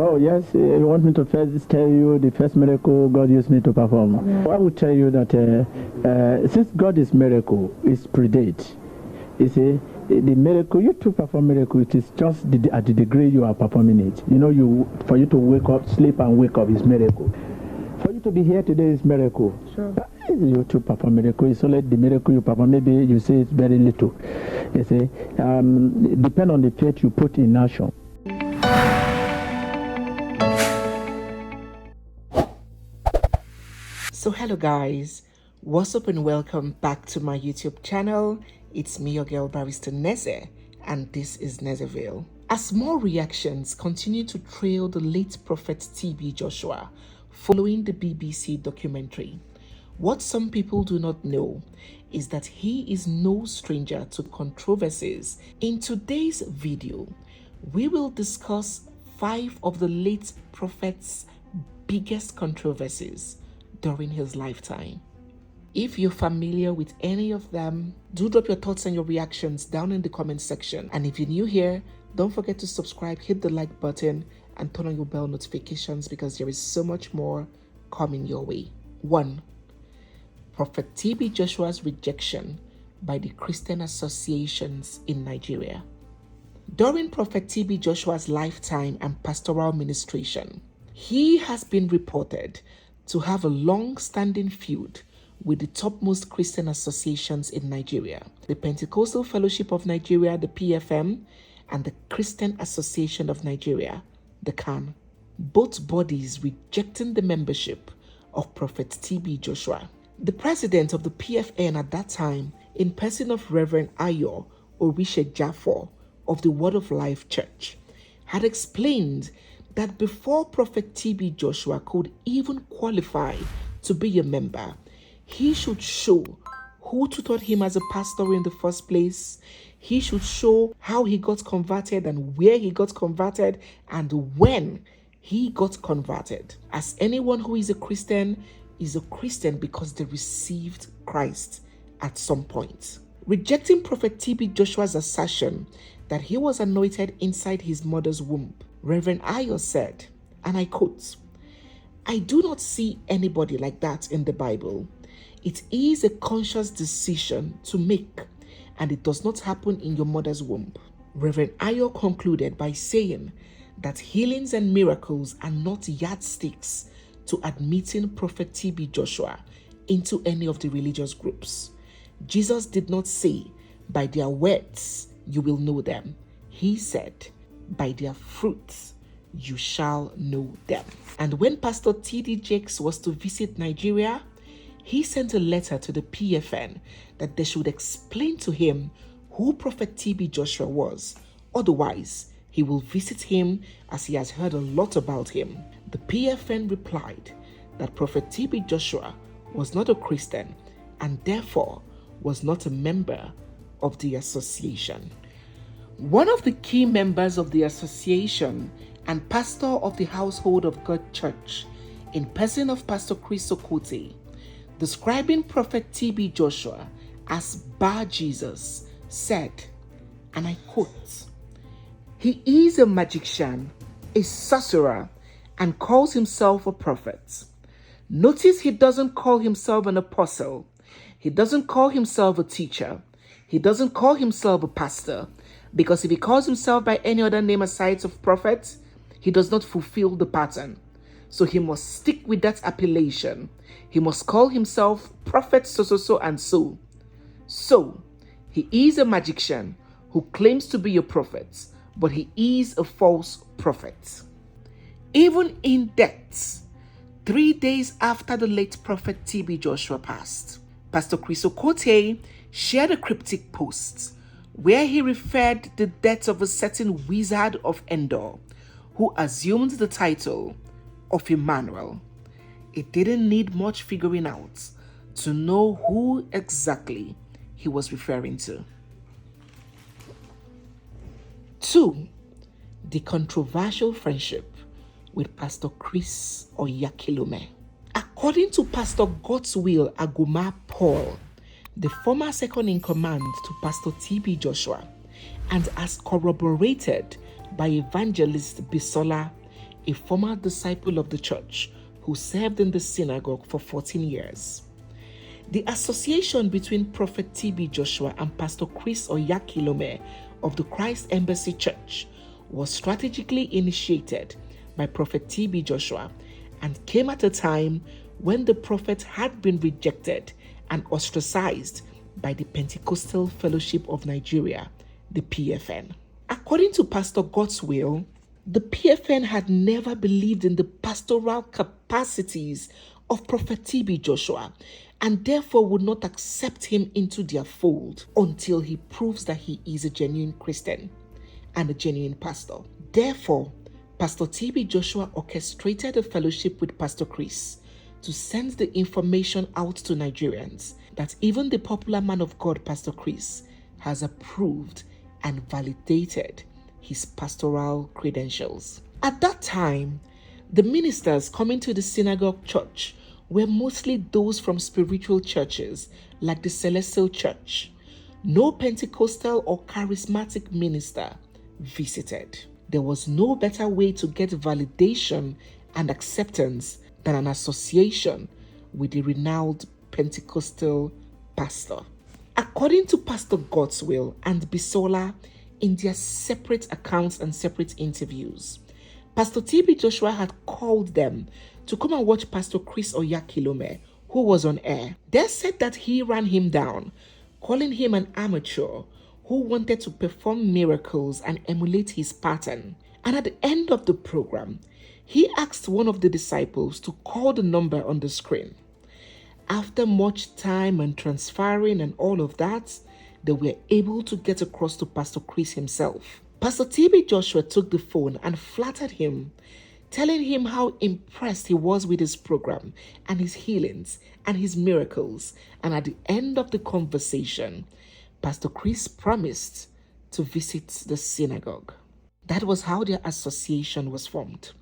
Oh, yes. You want me to first tell you the first miracle God used me to perform? I will tell you that since God is miracle, it's predate. You see, the miracle, you to perform miracle, it is just at the degree you are performing it. You know, for you to wake up, sleep and wake up is miracle. For you to be here today is miracle. Sure. You to perform miracle, it's only the miracle you perform. Maybe you say it's very little. You see, depend on the faith you put in action. So hello guys, what's up and welcome back to my YouTube channel. It's me, your girl Barrister Neze, and this is Nezeville. As more reactions continue to trail the late prophet TB Joshua following the BBC documentary, what some people do not know is that he is no stranger to controversies. In today's video, we will discuss 5 of the late prophet's biggest controversies during his lifetime. If you're familiar with any of them, do drop your thoughts and your reactions down in the comment section. And if you're new here, don't forget to subscribe, hit the like button, and turn on your bell notifications because there is so much more coming your way. 1. Prophet TB Joshua's rejection by the Christian associations in Nigeria. During Prophet TB Joshua's lifetime and pastoral ministration, he has been reported to have a long-standing feud with the topmost Christian associations in Nigeria, the Pentecostal Fellowship of Nigeria, the PFM, and the Christian Association of Nigeria, the CAN, both bodies rejecting the membership of Prophet TB Joshua. The president of the PFN at that time, in person of Reverend Ayo Orishe Jaffor of the Word of Life Church, had explained that before Prophet TB Joshua could even qualify to be a member, he should show who tutored him as a pastor in the first place. He should show how he got converted and where he got converted and when he got converted. As anyone who is a Christian because they received Christ at some point. Rejecting Prophet TB Joshua's assertion that he was anointed inside his mother's womb, Reverend Ayo said, and I quote, "I do not see anybody like that in the Bible. It is a conscious decision to make, and it does not happen in your mother's womb." Reverend Ayo concluded by saying that healings and miracles are not yardsticks to admitting Prophet TB Joshua into any of the religious groups. Jesus did not say, "By their words you will know them." He said, "By their fruits you shall know them." And when Pastor T.D. Jakes was to visit Nigeria, he sent a letter to the PFN that they should explain to him who Prophet TB Joshua was. Otherwise, he will visit him as he has heard a lot about him. The PFN replied that Prophet TB Joshua was not a Christian and therefore was not a member of the association. One of the key members of the association and pastor of the Household of God Church, in person of Pastor Chris Owole, describing Prophet TB Joshua as Bar Jesus, said, and I quote, "He is a magician, a sorcerer, and calls himself a prophet. Notice he doesn't call himself an apostle. He doesn't call himself a teacher. He doesn't call himself a pastor, because if he calls himself by any other name aside of prophet, he does not fulfill the pattern. So he must stick with that appellation. He must call himself prophet so and so. So, he is a magician who claims to be a prophet, but he is a false prophet." Even in death, 3 days after the late prophet TB Joshua passed, Pastor Chris Owole shared a cryptic post where he referred the death of a certain wizard of Endor who assumed the title of Emmanuel. It didn't need much figuring out to know who exactly he was referring to. 2. The controversial friendship with Pastor Chris Owole. According to Pastor Godswill Aguma Paul, the former second-in-command to Pastor TB Joshua, and as corroborated by evangelist Bisola, a former disciple of the church who served in the synagogue for 14 years. The association between Prophet T.B. Joshua and Pastor Chris Owole of the Christ Embassy Church was strategically initiated by Prophet T.B. Joshua and came at a time when the prophet had been rejected and ostracized by the Pentecostal Fellowship of Nigeria, the PFN. According to Pastor Owole, the PFN had never believed in the pastoral capacities of Prophet T.B. Joshua and therefore would not accept him into their fold until he proves that he is a genuine Christian and a genuine pastor. Therefore, Pastor T.B. Joshua orchestrated a fellowship with Pastor Chris to send the information out to Nigerians that even the popular man of God, Pastor Chris, has approved and validated his pastoral credentials. At that time, the ministers coming to the synagogue church were mostly those from spiritual churches like the Celestial Church. No Pentecostal or charismatic minister visited. There was no better way to get validation and acceptance than an association with the renowned Pentecostal pastor. According to Pastor Owole and Bisola in their separate accounts and separate interviews, Pastor T.B. Joshua had called them to come and watch Pastor Chris Owole, who was on air. They said that he ran him down, calling him an amateur who wanted to perform miracles and emulate his pattern. And at the end of the program, he asked one of the disciples to call the number on the screen. After much time and transferring and all of that, they were able to get across to Pastor Chris himself. Pastor T.B. Joshua took the phone and flattered him, telling him how impressed he was with his program and his healings and his miracles. And at the end of the conversation, Pastor Chris promised to visit the synagogue. That was how their association was formed.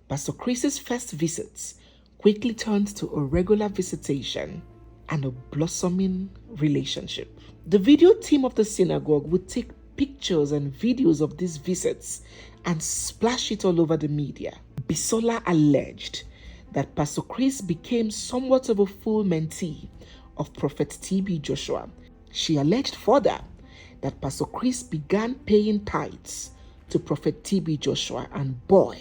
Pastor Chris's first visits quickly turned to a regular visitation and a blossoming relationship. The video team of the synagogue would take pictures and videos of these visits and splash it all over the media. Bisola alleged that Pastor Chris became somewhat of a full mentee of Prophet T.B. Joshua. She alleged further that Pastor Chris began paying tithes to Prophet T.B. Joshua, and boy,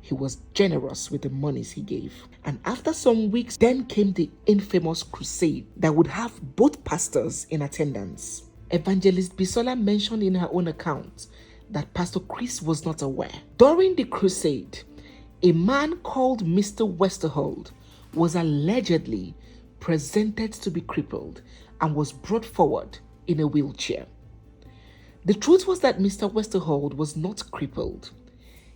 he was generous with the monies he gave. And after some weeks, then came the infamous crusade that would have both pastors in attendance. Evangelist Bisola mentioned in her own account that Pastor Chris was not aware. During the crusade, a man called Mr. Westerhold was allegedly presented to be crippled and was brought forward in a wheelchair. The truth was that Mr. Westerhold was not crippled.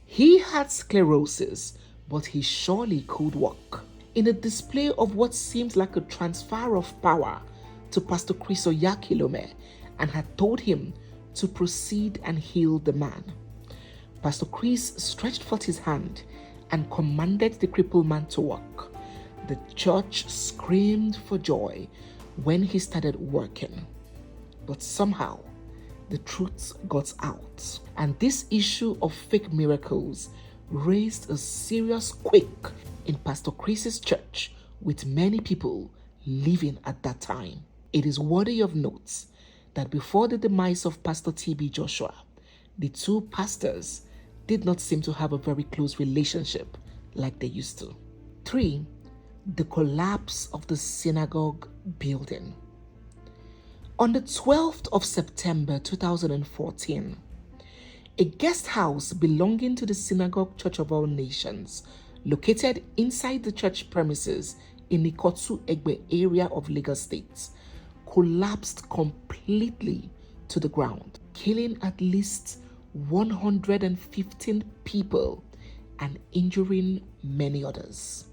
He had sclerosis, but he surely could walk. In a display of what seemed like a transfer of power to Pastor Chris Owole, and had told him to proceed and heal the man. Pastor Chris stretched forth his hand and commanded the crippled man to walk. The church screamed for joy when he started working. But somehow, the truth got out. And this issue of fake miracles raised a serious quake in Pastor Chris's church, with many people living at that time. It is worthy of note that before the demise of Pastor T.B. Joshua, the two pastors did not seem to have a very close relationship like they used to. 3. The collapse of the Synagogue Building. On the 12th of September 2014, a guest house belonging to the Synagogue Church of All Nations, located inside the church premises in the Ikotu Egbe area of Lagos State, collapsed completely to the ground, killing at least 115 people and injuring many others.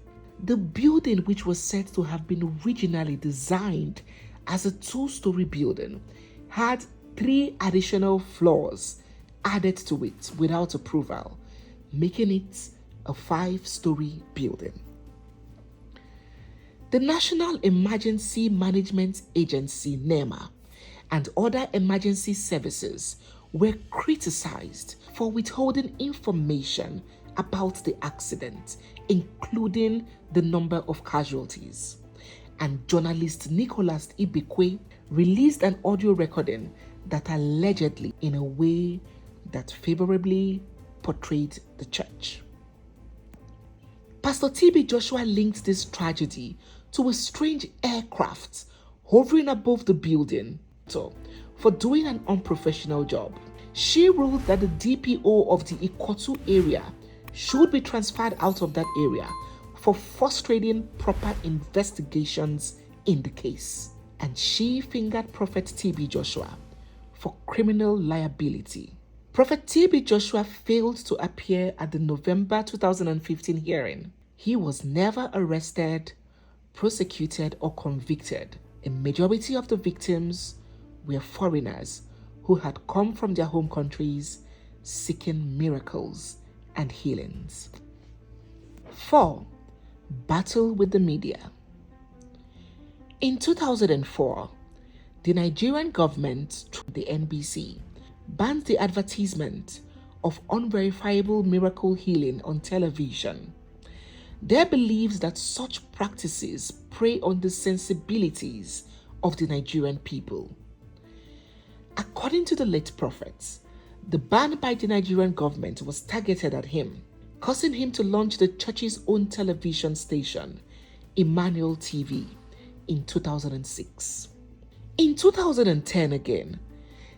The building, which was said to have been originally designed as a 2-story building, had 3 additional floors added to it without approval, making it a 5-story building. The National Emergency Management Agency, NEMA, and other emergency services were criticized for withholding information about the accident, including the number of casualties. And journalist Nicholas Ibekwe released an audio recording that allegedly, in a way that favorably portrayed the church. Pastor TB Joshua linked this tragedy to a strange aircraft hovering above the building for doing an unprofessional job. She ruled that the DPO of the Ikotu area should be transferred out of that area for frustrating proper investigations in the case. And she fingered Prophet TB Joshua for criminal liability. Prophet TB Joshua failed to appear at the November 2015 hearing. He was never arrested, prosecuted, or convicted. A majority of the victims were foreigners who had come from their home countries seeking miracles and healings. 4. Battle with the media. In 2004, the Nigerian government, through the NBC, banned the advertisement of unverifiable miracle healing on television. Their beliefs that such practices prey on the sensibilities of the Nigerian people. According to the late prophet, the ban by the Nigerian government was targeted at him, causing him to launch the church's own television station, Emmanuel TV, in 2006. In 2010 again,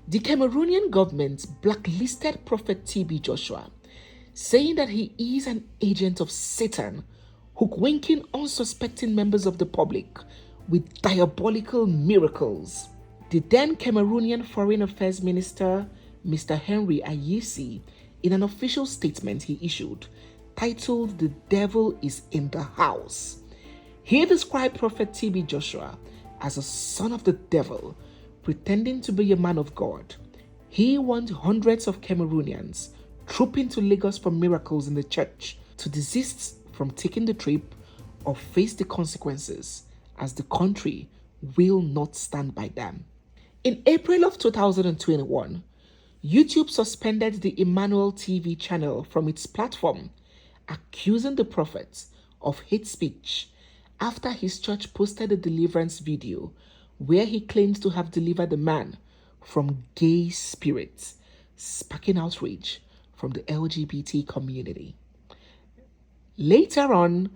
the Cameroonian government blacklisted Prophet TB Joshua, saying that he is an agent of Satan, hook-winking unsuspecting members of the public with diabolical miracles. The then Cameroonian Foreign Affairs Minister, Mr. Henry Ayisi, in an official statement he issued, titled "The Devil is in the House," he described Prophet TB Joshua as a son of the devil, pretending to be a man of God. He warned hundreds of Cameroonians trooping to Lagos for miracles in the church to desist from taking the trip or face the consequences, as the country will not stand by them. In April of 2021, YouTube suspended the Emmanuel TV channel from its platform, accusing the prophet of hate speech after his church posted a deliverance video where he claims to have delivered a man from gay spirits, sparking outrage from the LGBT community. Later on,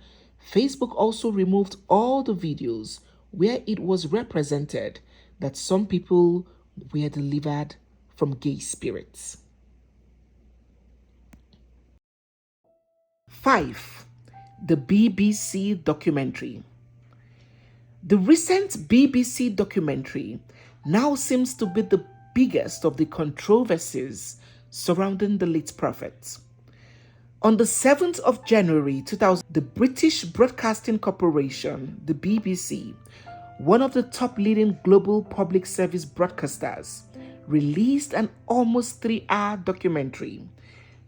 Facebook also removed all the videos where it was represented that some people were delivered from gay spirits. 5. The BBC documentary. The recent BBC documentary now seems to be the biggest of the controversies surrounding the late prophet. On the 7th of January 2000, the British Broadcasting Corporation, the BBC, one of the top leading global public service broadcasters, released an almost 3-hour documentary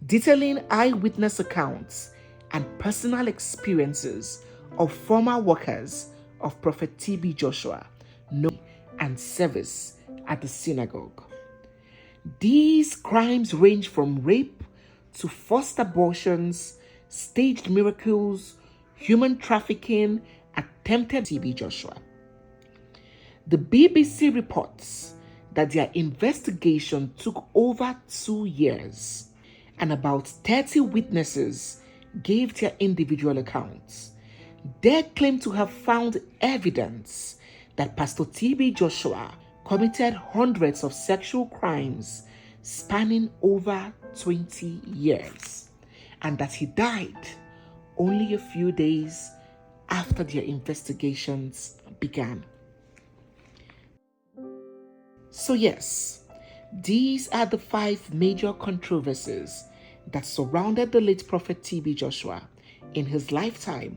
detailing eyewitness accounts and personal experiences of former workers of Prophet TB Joshua and service at the synagogue. These crimes range from rape to forced abortions, staged miracles, human trafficking, attempted TB Joshua. The BBC reports that their investigation took over 2 years, and about 30 witnesses gave their individual accounts. They claim to have found evidence that Pastor TB Joshua committed hundreds of sexual crimes spanning over 20 years, and that he died only a few days after their investigations began. So yes, these are the 5 major controversies that surrounded the late prophet TB Joshua in his lifetime,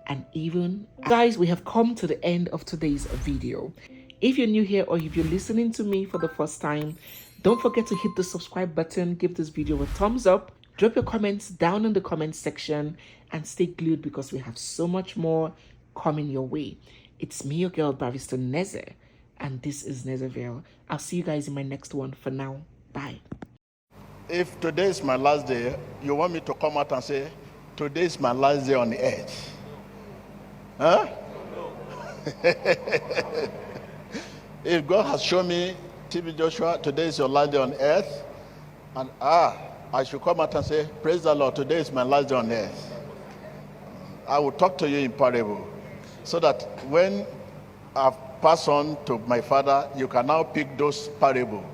and even guys, we have come to the end of today's video. If you're new here or if you're listening to me for the first time, don't forget to hit the subscribe button, give this video a thumbs up, drop your comments down in the comment section, and stay glued because we have so much more coming your way. It's me, your girl, Barrister Neze, and this is Nezeville. I'll see you guys in my next one. For now, bye. if today is my last day, you want me to come out and say, today is my last day on the earth? Huh? If God has shown me, TB Joshua, today is your last day on earth, and I should come out and say, praise the Lord, today is my last day on earth. I will talk to you in parable, so that when I've passed on to my Father, you can now pick those parables